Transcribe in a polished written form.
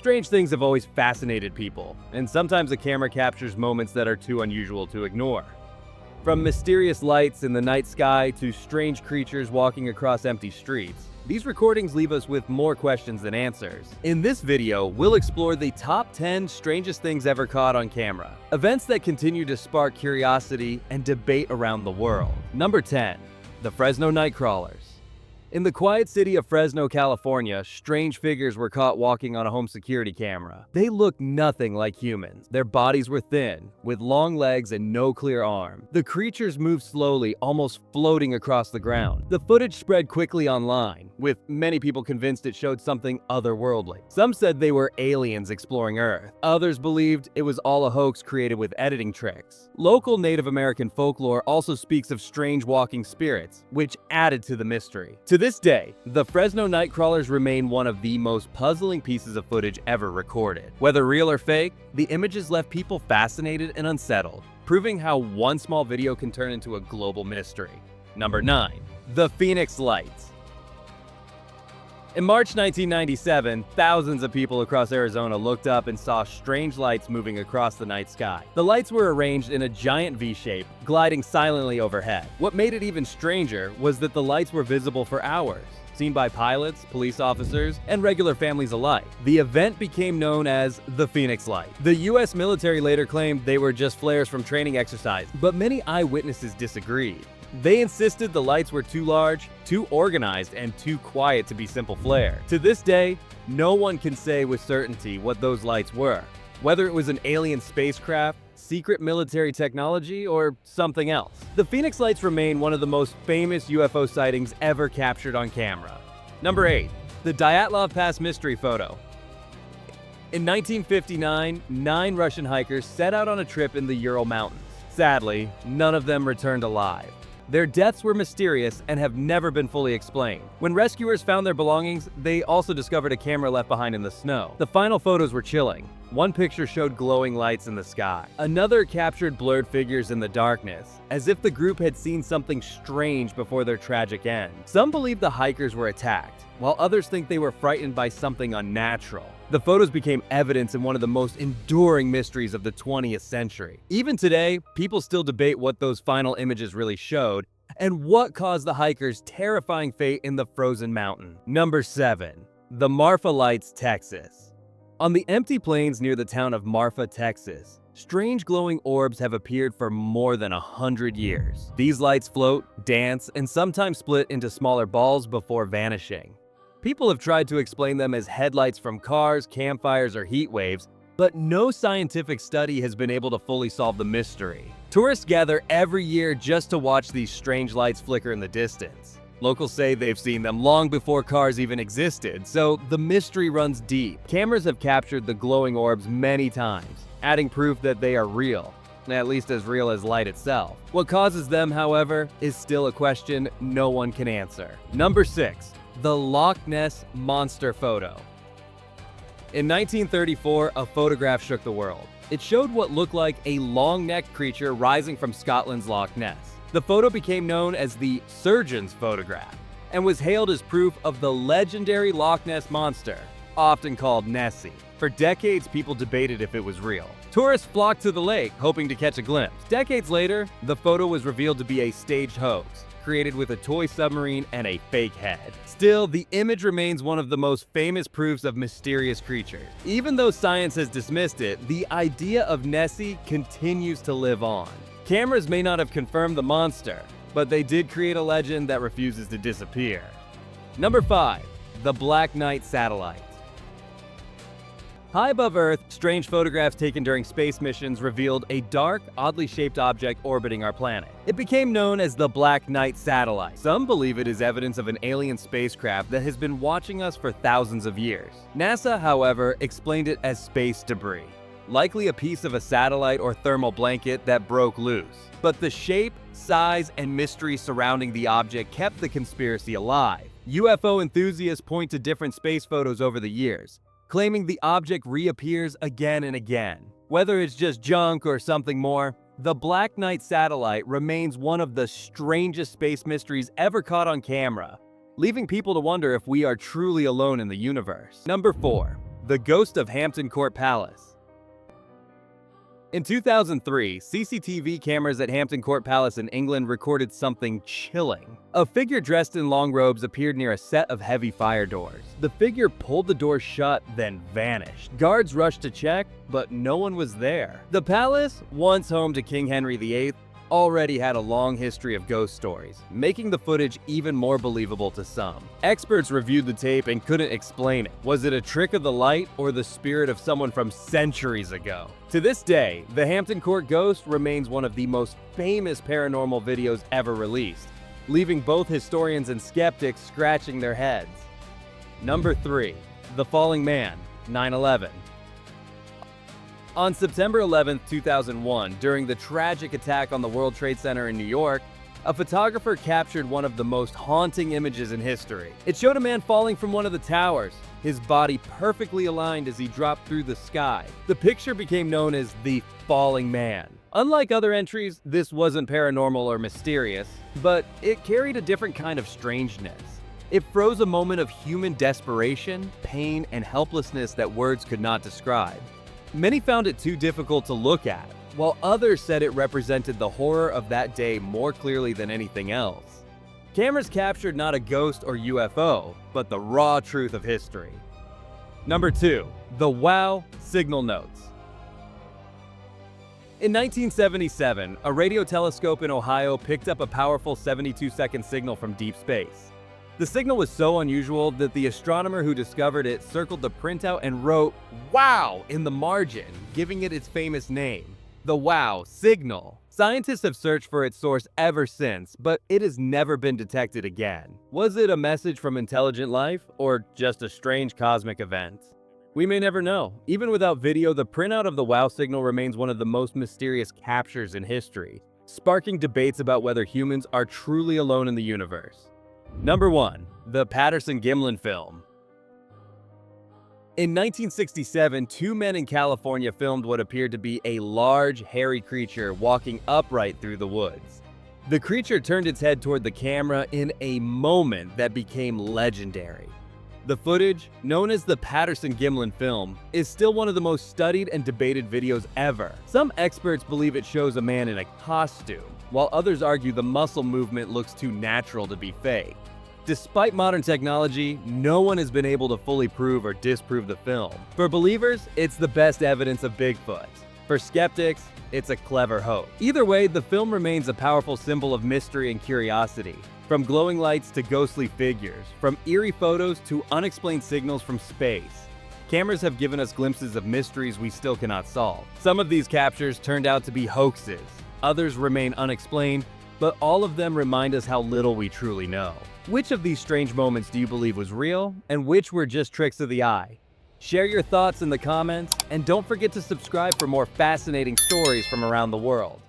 Strange things have always fascinated people, and sometimes a camera captures moments that are too unusual to ignore. From mysterious lights in the night sky to strange creatures walking across empty streets, these recordings leave us with more questions than answers. In this video, we'll explore the top 10 strangest things ever caught on camera. Events that continue to spark curiosity and debate around the world. Number 10. The Fresno Nightcrawlers. In the quiet city of Fresno, California, strange figures were caught walking on a home security camera. They looked nothing like humans. Their bodies were thin, with long legs and no clear arm. The creatures moved slowly, almost floating across the ground. The footage spread quickly online, with many people convinced it showed something otherworldly. Some said they were aliens exploring Earth. Others believed it was all a hoax created with editing tricks. Local Native American folklore also speaks of strange walking spirits, which added to the mystery. To this day, the Fresno Nightcrawlers remain one of the most puzzling pieces of footage ever recorded. Whether real or fake, the images left people fascinated and unsettled, proving how one small video can turn into a global mystery. Number 9. The Phoenix Lights. In March 1997, thousands of people across Arizona looked up and saw strange lights moving across the night sky. The lights were arranged in a giant V-shape, gliding silently overhead. What made it even stranger was that the lights were visible for hours, seen by pilots, police officers, and regular families alike. The event became known as the Phoenix Light. The US military later claimed they were just flares from training exercise, but many eyewitnesses disagreed. They insisted the lights were too large, too organized, and too quiet to be simple flares. To this day, no one can say with certainty what those lights were, whether it was an alien spacecraft, secret military technology, or something else. The Phoenix Lights remain one of the most famous UFO sightings ever captured on camera. Number 8. The Dyatlov Pass mystery photo. In 1959, 9 Russian hikers set out on a trip in the Ural Mountains. Sadly, none of them returned alive. Their deaths were mysterious and have never been fully explained. When rescuers found their belongings, they also discovered a camera left behind in the snow. The final photos were chilling. One picture showed glowing lights in the sky. Another captured blurred figures in the darkness, as if the group had seen something strange before their tragic end. Some believe the hikers were attacked, while others think they were frightened by something unnatural. The photos became evidence in one of the most enduring mysteries of the 20th century. Even today, people still debate what those final images really showed and what caused the hikers' terrifying fate in the frozen mountain. Number 7. The Marfa Lights, Texas. On the empty plains near the town of Marfa, Texas, strange glowing orbs have appeared for more than 100 years. These lights float, dance, and sometimes split into smaller balls before vanishing. People have tried to explain them as headlights from cars, campfires, or heat waves, but no scientific study has been able to fully solve the mystery. Tourists gather every year just to watch these strange lights flicker in the distance. Locals say they've seen them long before cars even existed, so the mystery runs deep. Cameras have captured the glowing orbs many times, adding proof that they are real, at least as real as light itself. What causes them, however, is still a question no one can answer. Number 6. The Loch Ness Monster photo. In 1934, a photograph shook the world. It showed what looked like a long-necked creature rising from Scotland's Loch Ness. The photo became known as the surgeon's photograph and was hailed as proof of the legendary Loch Ness Monster, often called Nessie. For decades, people debated if it was real. Tourists flocked to the lake, hoping to catch a glimpse. Decades later, the photo was revealed to be a staged hoax, created with a toy submarine and a fake head. Still, the image remains one of the most famous proofs of mysterious creatures. Even though science has dismissed it, the idea of Nessie continues to live on. Cameras may not have confirmed the monster, but they did create a legend that refuses to disappear. Number 5. The Black Knight Satellite. High above Earth, strange photographs taken during space missions revealed a dark, oddly shaped object orbiting our planet. It became known as the Black Knight Satellite. Some believe it is evidence of an alien spacecraft that has been watching us for thousands of years. NASA, however, explained it as space debris, likely a piece of a satellite or thermal blanket that broke loose. But the shape, size, and mystery surrounding the object kept the conspiracy alive. UFO enthusiasts point to different space photos over the years, claiming the object reappears again and again. Whether it's just junk or something more, the Black Knight satellite remains one of the strangest space mysteries ever caught on camera, leaving people to wonder if we are truly alone in the universe. Number 4. The ghost of Hampton Court Palace. In 2003, CCTV cameras at Hampton Court Palace in England recorded something chilling. A figure dressed in long robes appeared near a set of heavy fire doors. The figure pulled the door shut, then vanished. Guards rushed to check, but no one was there. The palace, once home to King Henry VIII, already had a long history of ghost stories, making the footage even more believable to some. Experts reviewed the tape and couldn't explain it. Was it a trick of the light or the spirit of someone from centuries ago? To this day, the Hampton Court ghost remains one of the most famous paranormal videos ever released, leaving both historians and skeptics scratching their heads. Number 3. The Falling Man, 9/11. On September 11, 2001, during the tragic attack on the World Trade Center in New York, a photographer captured one of the most haunting images in history. It showed a man falling from one of the towers, his body perfectly aligned as he dropped through the sky. The picture became known as the Falling Man. Unlike other entries, this wasn't paranormal or mysterious, but it carried a different kind of strangeness. It froze a moment of human desperation, pain, and helplessness that words could not describe. Many found it too difficult to look at, while others said it represented the horror of that day more clearly than anything else. Cameras captured not a ghost or UFO, but the raw truth of history. Number 2. The WOW Signal Notes. In 1977, a radio telescope in Ohio picked up a powerful 72-second signal from deep space. The signal was so unusual that the astronomer who discovered it circled the printout and wrote "WOW" in the margin, giving it its famous name, the WOW signal. Scientists have searched for its source ever since, but it has never been detected again. Was it a message from intelligent life, or just a strange cosmic event? We may never know. Even without video, the printout of the WOW signal remains one of the most mysterious captures in history, sparking debates about whether humans are truly alone in the universe. Number 1. The Patterson Gimlin film. In 1967, two men in California filmed what appeared to be a large, hairy creature walking upright through the woods. The creature turned its head toward the camera in a moment that became legendary. The footage, known as the Patterson Gimlin film, is still one of the most studied and debated videos ever. Some experts believe it shows a man in a costume, while others argue the muscle movement looks too natural to be fake. Despite modern technology, no one has been able to fully prove or disprove the film. For believers, it's the best evidence of Bigfoot. For skeptics, it's a clever hoax. Either way, the film remains a powerful symbol of mystery and curiosity. From glowing lights to ghostly figures, from eerie photos to unexplained signals from space, cameras have given us glimpses of mysteries we still cannot solve. Some of these captures turned out to be hoaxes, others remain unexplained, but all of them remind us how little we truly know. Which of these strange moments do you believe was real, and which were just tricks of the eye? Share your thoughts in the comments, and don't forget to subscribe for more fascinating stories from around the world.